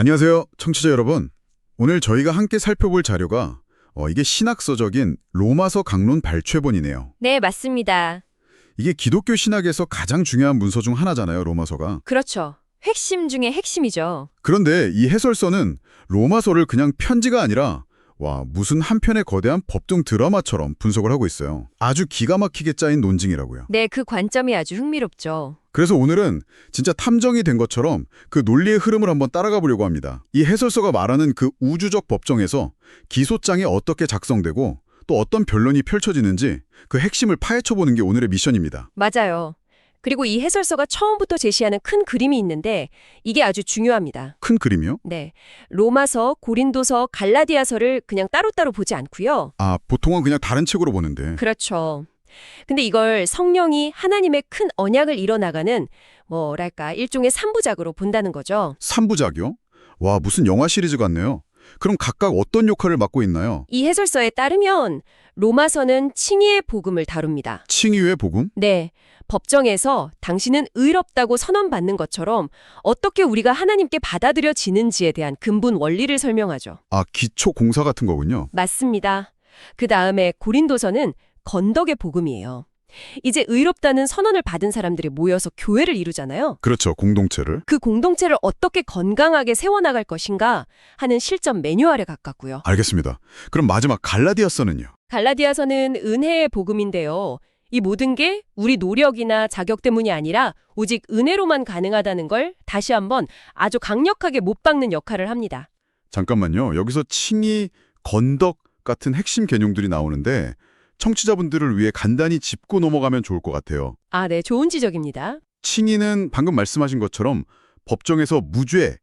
안녕하세요, 청취자 여러분. 오늘 저희가 함께 살펴볼 자료가 이게 신학서적인 로마서 강론 발췌본이네요. 네, 맞습니다. 이게 기독교 신학에서 가장 중요한 문서 중 하나잖아요, 로마서가. 그렇죠. 핵심 중에 핵심이죠. 그런데 이 해설서는 로마서를 그냥 편지가 아니라 무슨 한 편의 거대한 법정 드라마처럼 분석을 하고 있어요. 아주 기가 막히게 짜인 논증이라고요. 네, 그 관점이 아주 흥미롭죠. 그래서 오늘은 진짜 탐정이 된 것처럼 그 논리의 흐름을 한번 따라가 보려고 합니다. 이 해설서가 말하는 그 우주적 법정에서 기소장이 어떻게 작성되고 또 어떤 변론이 펼쳐지는지 그 핵심을 파헤쳐 보는 게 오늘의 미션입니다. 맞아요. 그리고 이 해설서가 처음부터 제시하는 큰 그림이 있는데 이게 아주 중요합니다. 큰 그림이요? 네, 로마서, 고린도서, 갈라디아서를 그냥 따로따로 보지 않고요. 보통은 그냥 다른 책으로 보는데. 그렇죠. 근데 이걸 성령이 하나님의 큰 언약을 이뤄나가는 일종의 삼부작으로 본다는 거죠. 3부작이요? 무슨 영화 시리즈 같네요. 그럼 각각 어떤 역할을 맡고 있나요? 이 해설서에 따르면 로마서는 칭의의 복음을 다룹니다. 칭의의 복음? 네, 법정에서 당신은 의롭다고 선언받는 것처럼 어떻게 우리가 하나님께 받아들여지는지에 대한 근본 원리를 설명하죠. 기초 공사 같은 거군요. 맞습니다. 그 다음에 고린도서는 건덕의 복음이에요. 이제 의롭다는 선언을 받은 사람들이 모여서 교회를 이루잖아요. 그렇죠, 공동체를. 그 공동체를 어떻게 건강하게 세워나갈 것인가 하는 실전 매뉴얼에 가깝고요. 알겠습니다. 그럼 마지막 갈라디아서는요? 갈라디아서는 은혜의 복음인데요. 이 모든 게 우리 노력이나 자격 때문이 아니라 오직 은혜로만 가능하다는 걸 다시 한번 아주 강력하게 못 박는 역할을 합니다. 잠깐만요. 여기서 칭의, 건덕 같은 핵심 개념들이 나오는데 청취자분들을 위해 간단히 짚고 넘어가면 좋을 것 같아요. 네, 좋은 지적입니다. 칭의는 방금 말씀하신 것처럼 법정에서 무죄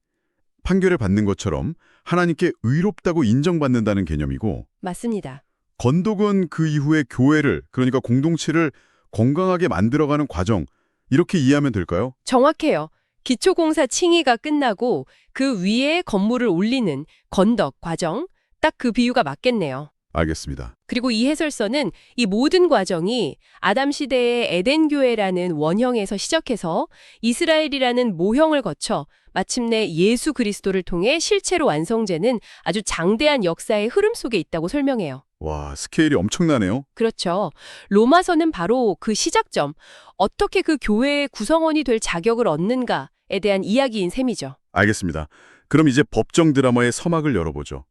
판결을 받는 것처럼 하나님께 의롭다고 인정받는다는 개념이고, 맞습니다. 건덕은 그 이후에 교회를, 그러니까 공동체를 건강하게 만들어가는 과정, 이렇게 이해하면 될까요? 정확해요. 기초공사 칭의가 끝나고 그 위에 건물을 올리는 건덕 과정, 딱 그 비유가 맞겠네요. 알겠습니다. 그리고 이 해설서는 이 모든 과정이 아담 시대의 에덴 교회라는 원형에서 시작해서 이스라엘이라는 모형을 거쳐 마침내 예수 그리스도를 통해 실체로 완성되는 아주 장대한 역사의 흐름 속에 있다고 설명해요. 스케일이 엄청나네요. 그렇죠. 로마서는 바로 그 시작점, 어떻게 그 교회의 구성원이 될 자격을 얻는가에 대한 이야기인 셈이죠. 알겠습니다. 그럼 이제 법정 드라마의 서막을 열어보죠.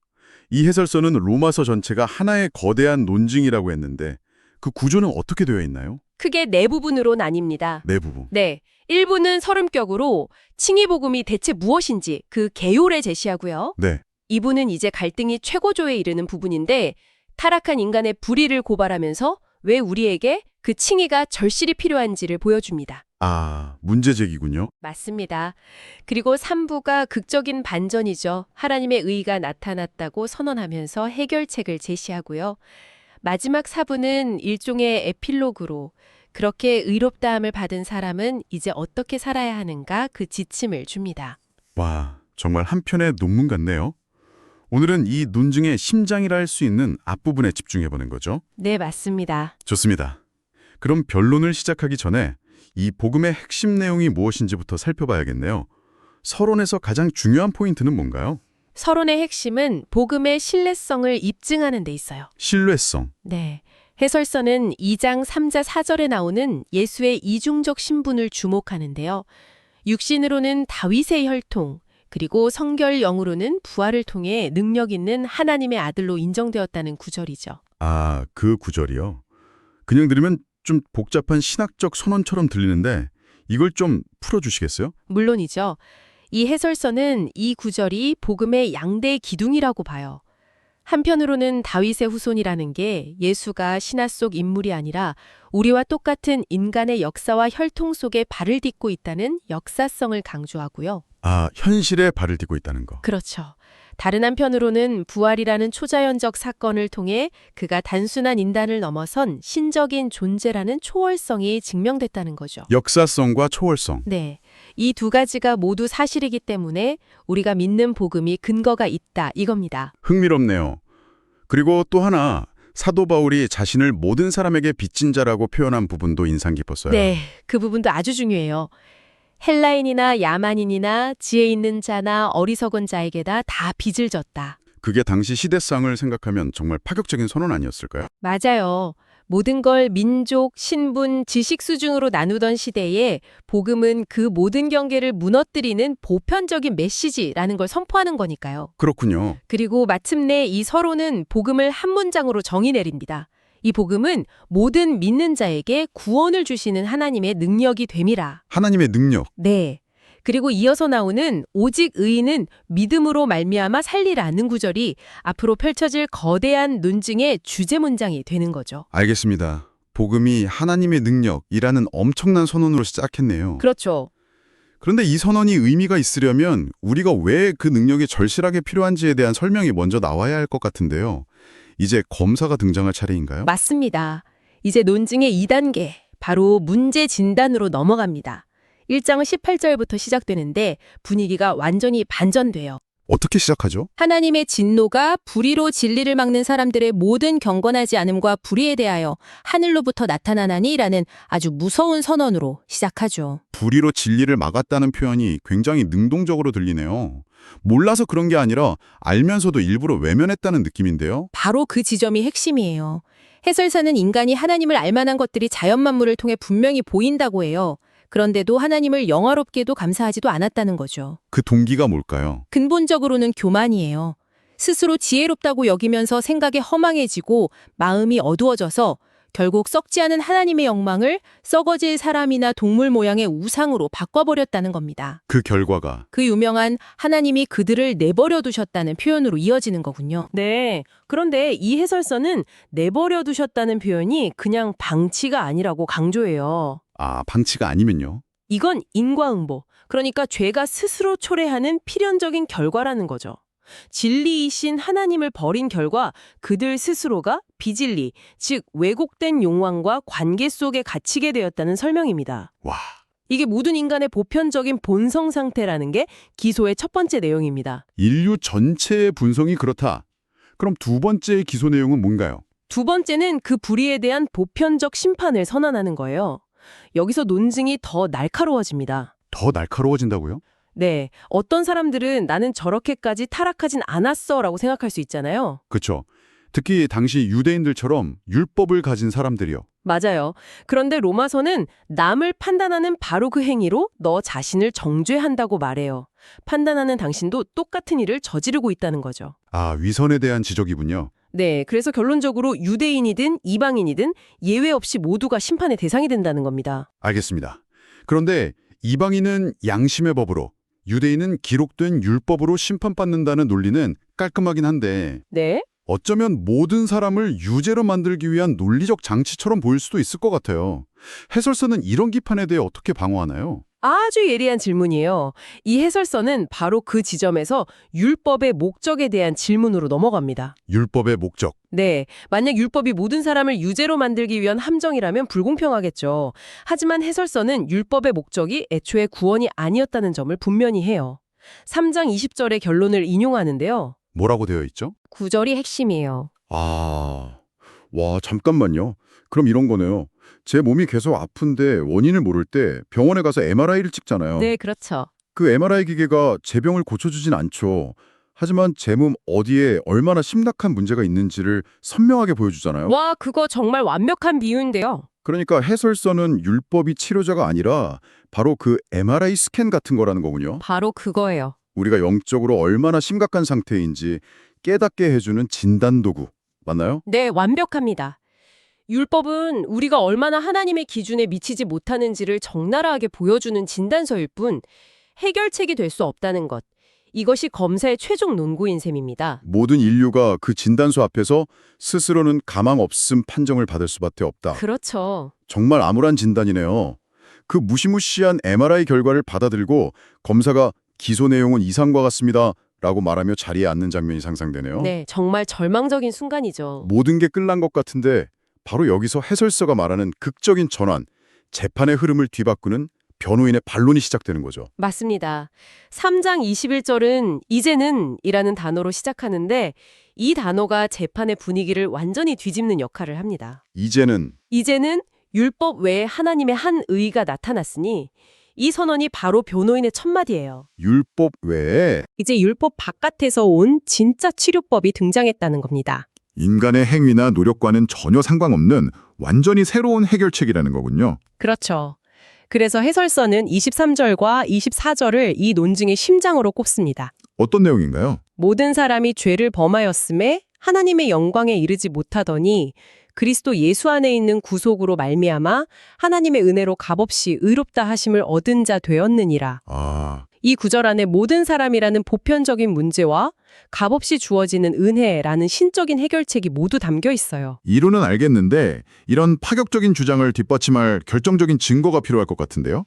이 해설서는 로마서 전체가 하나의 거대한 논증이라고 했는데 그 구조는 어떻게 되어 있나요? 크게 네 부분으로 나뉩니다. 네 부분. 네. 1부는 서름격으로 칭의복음이 대체 무엇인지 그 개요를 제시하고요. 네. 2부는 이제 갈등이 최고조에 이르는 부분인데 타락한 인간의 불의를 고발하면서 왜 우리에게 그 칭의가 절실히 필요한지를 보여줍니다. 문제 제기군요. 맞습니다. 그리고 3부가 극적인 반전이죠. 하나님의 의가 나타났다고 선언하면서 해결책을 제시하고요. 마지막 4부는 일종의 에필로그로 그렇게 의롭다함을 받은 사람은 이제 어떻게 살아야 하는가 그 지침을 줍니다. 정말 한편의 논문 같네요. 오늘은 이 논증의 심장이라 할 수 있는 앞부분에 집중해보는 거죠. 네, 맞습니다. 좋습니다. 그럼 변론을 시작하기 전에 이 복음의 핵심 내용이 무엇인지부터 살펴봐야겠네요. 서론에서 가장 중요한 포인트는 뭔가요? 서론의 핵심은 복음의 신뢰성을 입증하는 데 있어요. 신뢰성. 네. 해설서는 2장 3자 4절에 나오는 예수의 이중적 신분을 주목하는데요. 육신으로는 다윗의 혈통, 그리고 성결 영으로는 부활을 통해 능력 있는 하나님의 아들로 인정되었다는 구절이죠. 그 구절이요. 그냥 들으면 좀 복잡한 신학적 선언처럼 들리는데 이걸 좀 풀어주시겠어요? 물론이죠. 이 해설서는 이 구절이 복음의 양대 기둥이라고 봐요. 한편으로는 다윗의 후손이라는 게 예수가 신화 속 인물이 아니라 우리와 똑같은 인간의 역사와 혈통 속에 발을 딛고 있다는 역사성을 강조하고요. 현실에 발을 딛고 있다는 거. 그렇죠. 다른 한편으로는 부활이라는 초자연적 사건을 통해 그가 단순한 인간을 넘어선 신적인 존재라는 초월성이 증명됐다는 거죠. 역사성과 초월성. 네. 이 두 가지가 모두 사실이기 때문에 우리가 믿는 복음이 근거가 있다 이겁니다. 흥미롭네요. 그리고 또 하나, 사도 바울이 자신을 모든 사람에게 빚진 자라고 표현한 부분도 인상 깊었어요. 네. 그 부분도 아주 중요해요. 헬라인이나 야만인이나 지혜 있는 자나 어리석은 자에게다 다 빚을 졌다. 그게 당시 시대상을 생각하면 정말 파격적인 선언 아니었을까요? 맞아요. 모든 걸 민족, 신분, 지식 수준으로 나누던 시대에 복음은 그 모든 경계를 무너뜨리는 보편적인 메시지라는 걸 선포하는 거니까요. 그렇군요. 그리고 마침내 이 서론은 복음을 한 문장으로 정의 내립니다. 이 복음은 모든 믿는 자에게 구원을 주시는 하나님의 능력이 됨이라. 하나님의 능력. 네. 그리고 이어서 나오는 오직 의인은 믿음으로 말미암아 살리라는 구절이 앞으로 펼쳐질 거대한 논증의 주제 문장이 되는 거죠. 알겠습니다. 복음이 하나님의 능력이라는 엄청난 선언으로 시작했네요. 그렇죠. 그런데 이 선언이 의미가 있으려면 우리가 왜 그 능력이 절실하게 필요한지에 대한 설명이 먼저 나와야 할 것 같은데요. 이제 검사가 등장할 차례인가요? 맞습니다. 이제 논증의 2단계, 바로 문제 진단으로 넘어갑니다. 1장은 18절부터 시작되는데 분위기가 완전히 반전돼요. 어떻게 시작하죠? 하나님의 진노가 불의로 진리를 막는 사람들의 모든 경건하지 않음과 불의에 대하여 하늘로부터 나타나나니라는 아주 무서운 선언으로 시작하죠. 불의로 진리를 막았다는 표현이 굉장히 능동적으로 들리네요. 몰라서 그런 게 아니라 알면서도 일부러 외면했다는 느낌인데요. 바로 그 지점이 핵심이에요. 해설사는 인간이 하나님을 알만한 것들이 자연 만물을 통해 분명히 보인다고 해요. 그런데도 하나님을 영화롭게도 감사하지도 않았다는 거죠. 그 동기가 뭘까요? 근본적으로는 교만이에요. 스스로 지혜롭다고 여기면서 생각이 허망해지고 마음이 어두워져서 결국 썩지 않은 하나님의 영광을 썩어질 사람이나 동물 모양의 우상으로 바꿔버렸다는 겁니다. 그 결과가 그 유명한 하나님이 그들을 내버려 두셨다는 표현으로 이어지는 거군요. 네. 그런데 이 해설서는 내버려 두셨다는 표현이 그냥 방치가 아니라고 강조해요. 방치가 아니면요. 이건 인과응보, 그러니까 죄가 스스로 초래하는 필연적인 결과라는 거죠. 진리이신 하나님을 버린 결과 그들 스스로가 비진리, 즉 왜곡된 욕망과 관계 속에 갇히게 되었다는 설명입니다. 와, 이게 모든 인간의 보편적인 본성 상태라는 게 기소의 첫 번째 내용입니다. 인류 전체의 분성이 그렇다. 그럼 두 번째 기소 내용은 뭔가요? 두 번째는 그 불의에 대한 보편적 심판을 선언하는 거예요. 여기서 논증이 더 날카로워집니다. 더 날카로워진다고요? 네, 어떤 사람들은 나는 저렇게까지 타락하진 않았어 라고 생각할 수 있잖아요. 그렇죠. 특히 당시 유대인들처럼 율법을 가진 사람들이요. 맞아요. 그런데 로마서는 남을 판단하는 바로 그 행위로 너 자신을 정죄한다고 말해요. 판단하는 당신도 똑같은 일을 저지르고 있다는 거죠. 위선에 대한 지적이군요. 네, 그래서 결론적으로 유대인이든 이방인이든 예외 없이 모두가 심판의 대상이 된다는 겁니다. 알겠습니다. 그런데 이방인은 양심의 법으로, 유대인은 기록된 율법으로 심판받는다는 논리는 깔끔하긴 한데 네? 어쩌면 모든 사람을 유죄로 만들기 위한 논리적 장치처럼 보일 수도 있을 것 같아요. 해설서는 이런 기판에 대해 어떻게 방어하나요? 아주 예리한 질문이에요. 이 해설서는 바로 그 지점에서 율법의 목적에 대한 질문으로 넘어갑니다. 율법의 목적. 네, 만약 율법이 모든 사람을 유죄로 만들기 위한 함정이라면 불공평하겠죠. 하지만 해설서는 율법의 목적이 애초에 구원이 아니었다는 점을 분명히 해요. 3장 20절의 결론을 인용하는데요. 뭐라고 되어 있죠? 9절이 핵심이에요. 잠깐만요. 그럼 이런 거네요. 제 몸이 계속 아픈데 원인을 모를 때 병원에 가서 MRI를 찍잖아요. 네, 그렇죠. 그 MRI 기계가 제 병을 고쳐주진 않죠. 하지만 제 몸 어디에 얼마나 심각한 문제가 있는지를 선명하게 보여주잖아요. 와, 그거 정말 완벽한 비유인데요. 그러니까 해설서는 율법이 치료자가 아니라 바로 그 MRI 스캔 같은 거라는 거군요. 바로 그거예요. 우리가 영적으로 얼마나 심각한 상태인지 깨닫게 해주는 진단도구. 맞나요? 네, 완벽합니다. 율법은 우리가 얼마나 하나님의 기준에 미치지 못하는지를 적나라하게 보여주는 진단서일 뿐 해결책이 될 수 없다는 것. 이것이 검사의 최종 논구인 셈입니다. 모든 인류가 그 진단서 앞에서 스스로는 가망 없음 판정을 받을 수밖에 없다. 그렇죠. 정말 암울한 진단이네요. 그 무시무시한 MRI 결과를 받아들고 검사가 기소 내용은 이상과 같습니다. 라고 말하며 자리에 앉는 장면이 상상되네요. 네, 정말 절망적인 순간이죠. 모든 게 끝난 것 같은데 바로 여기서 해설서가 말하는 극적인 전환, 재판의 흐름을 뒤바꾸는 변호인의 반론이 시작되는 거죠. 맞습니다. 3장 21절은 이제는 이라는 단어로 시작하는데 이 단어가 재판의 분위기를 완전히 뒤집는 역할을 합니다. 이제는 이제는 율법 외에 하나님의 한 의가 나타났으니 이 선언이 바로 변호인의 첫마디예요. 율법 외에 이제 율법 바깥에서 온 진짜 치료법이 등장했다는 겁니다. 인간의 행위나 노력과는 전혀 상관없는 완전히 새로운 해결책이라는 거군요. 그렇죠. 그래서 해설서는 23절과 24절을 이 논증의 심장으로 꼽습니다. 어떤 내용인가요? 모든 사람이 죄를 범하였음에 하나님의 영광에 이르지 못하더니 그리스도 예수 안에 있는 구속으로 말미암아 하나님의 은혜로 값없이 의롭다 하심을 얻은 자 되었느니라. 이 구절 안에 모든 사람이라는 보편적인 문제와 값없이 주어지는 은혜라는 신적인 해결책이 모두 담겨 있어요. 이론은 알겠는데 이런 파격적인 주장을 뒷받침할 결정적인 증거가 필요할 것 같은데요.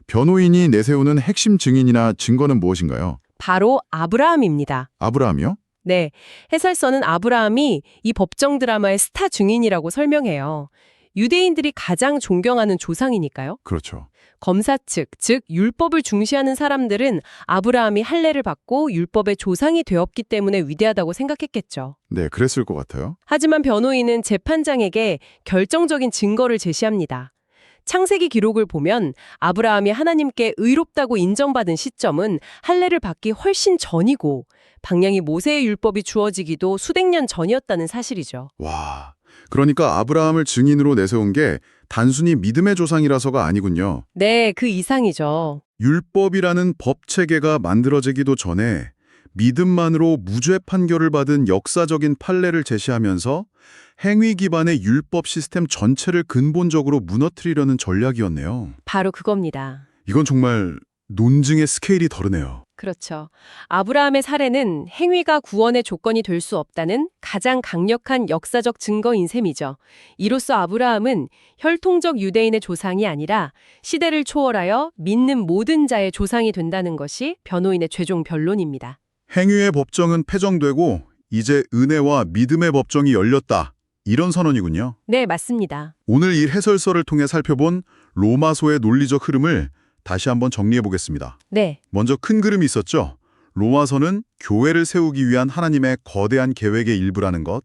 변호인이 내세우는 핵심 증인이나 증거는 무엇인가요? 바로 아브라함입니다. 아브라함이요? 네, 해설서는 아브라함이 이 법정 드라마의 스타 증인이라고 설명해요. 유대인들이 가장 존경하는 조상이니까요. 그렇죠. 검사 측, 즉 율법을 중시하는 사람들은 아브라함이 할례를 받고 율법의 조상이 되었기 때문에 위대하다고 생각했겠죠. 네, 그랬을 것 같아요. 하지만 변호인은 재판장에게 결정적인 증거를 제시합니다. 창세기 기록을 보면 아브라함이 하나님께 의롭다고 인정받은 시점은 할례를 받기 훨씬 전이고 방향이 모세의 율법이 주어지기도 수백 년 전이었다는 사실이죠. 와, 그러니까 아브라함을 증인으로 내세운 게 단순히 믿음의 조상이라서가 아니군요. 네, 그 이상이죠. 율법이라는 법 체계가 만들어지기도 전에 믿음만으로 무죄 판결을 받은 역사적인 판례를 제시하면서 행위 기반의 율법 시스템 전체를 근본적으로 무너뜨리려는 전략이었네요. 바로 그겁니다. 이건 정말 논증의 스케일이 다르네요. 그렇죠. 아브라함의 사례는 행위가 구원의 조건이 될 수 없다는 가장 강력한 역사적 증거인 셈이죠. 이로써 아브라함은 혈통적 유대인의 조상이 아니라 시대를 초월하여 믿는 모든 자의 조상이 된다는 것이 변호인의 최종 변론입니다. 행위의 법정은 패정되고 이제 은혜와 믿음의 법정이 열렸다. 이런 선언이군요. 네, 맞습니다. 오늘 이 해설서를 통해 살펴본 로마서의 논리적 흐름을 다시 한번 정리해 보겠습니다. 네, 먼저 큰 그림이 있었죠. 로마서는 교회를 세우기 위한 하나님의 거대한 계획의 일부라는 것,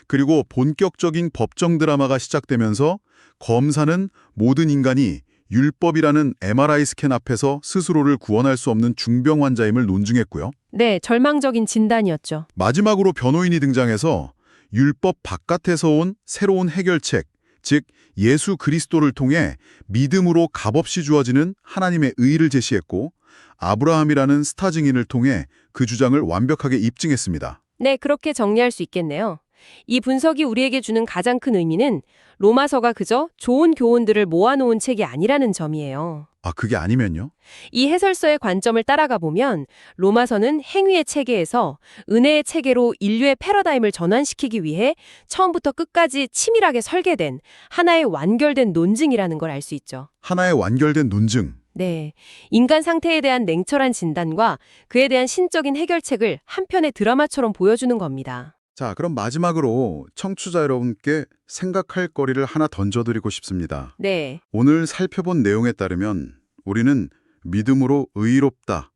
그리고 본격적인 법정 드라마가 시작되면서 검사는 모든 인간이 율법이라는 MRI 스캔 앞에서 스스로를 구원할 수 없는 중병 환자임을 논증했고요. 네, 절망적인 진단이었죠. 마지막으로 변호인이 등장해서 율법 바깥에서 온 새로운 해결책, 즉 예수 그리스도를 통해 믿음으로 값없이 주어지는 하나님의 의를 제시했고 아브라함이라는 스타 증인을 통해 그 주장을 완벽하게 입증했습니다. 네, 그렇게 정리할 수 있겠네요. 이 분석이 우리에게 주는 가장 큰 의미는 로마서가 그저 좋은 교훈들을 모아놓은 책이 아니라는 점이에요. 아, 그게 아니면요? 이 해설서의 관점을 따라가 보면 로마서는 행위의 체계에서 은혜의 체계로 인류의 패러다임을 전환시키기 위해 처음부터 끝까지 치밀하게 설계된 하나의 완결된 논증이라는 걸 알 수 있죠. 하나의 완결된 논증. 네, 인간 상태에 대한 냉철한 진단과 그에 대한 신적인 해결책을 한 편의 드라마처럼 보여주는 겁니다. 자, 그럼 마지막으로 청취자 여러분께 생각할 거리를 하나 던져드리고 싶습니다. 네, 오늘 살펴본 내용에 따르면 우리는 믿음으로 의롭다,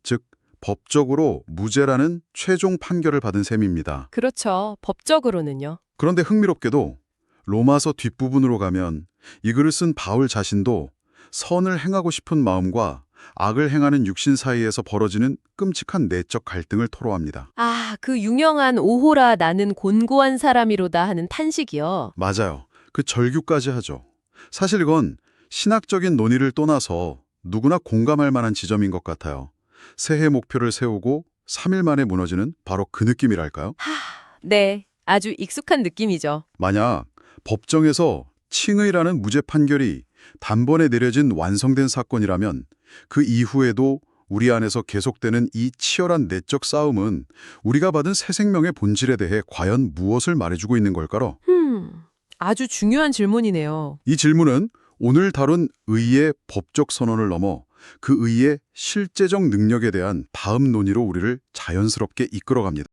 즉 법적으로 무죄라는 최종 판결을 받은 셈입니다. 그렇죠. 법적으로는요. 그런데 흥미롭게도 로마서 뒷부분으로 가면 이 글을 쓴 바울 자신도 선을 행하고 싶은 마음과 악을 행하는 육신 사이에서 벌어지는 끔찍한 내적 갈등을 토로합니다. 아, 그 유명한 오호라 나는 곤고한 사람이로다 하는 탄식이요. 맞아요. 그 절규까지 하죠. 사실 이건 신학적인 논의를 떠나서 누구나 공감할 만한 지점인 것 같아요. 새해 목표를 세우고 3일 만에 무너지는 바로 그 느낌이랄까요? 네, 아주 익숙한 느낌이죠. 만약 법정에서 칭의라는 무죄 판결이 단번에 내려진 완성된 사건이라면 그 이후에도 우리 안에서 계속되는 이 치열한 내적 싸움은 우리가 받은 새 생명의 본질에 대해 과연 무엇을 말해주고 있는 걸까요? 아주 중요한 질문이네요. 이 질문은 오늘 다룬 의의 법적 선언을 넘어 그 의의 실제적 능력에 대한 다음 논의로 우리를 자연스럽게 이끌어갑니다.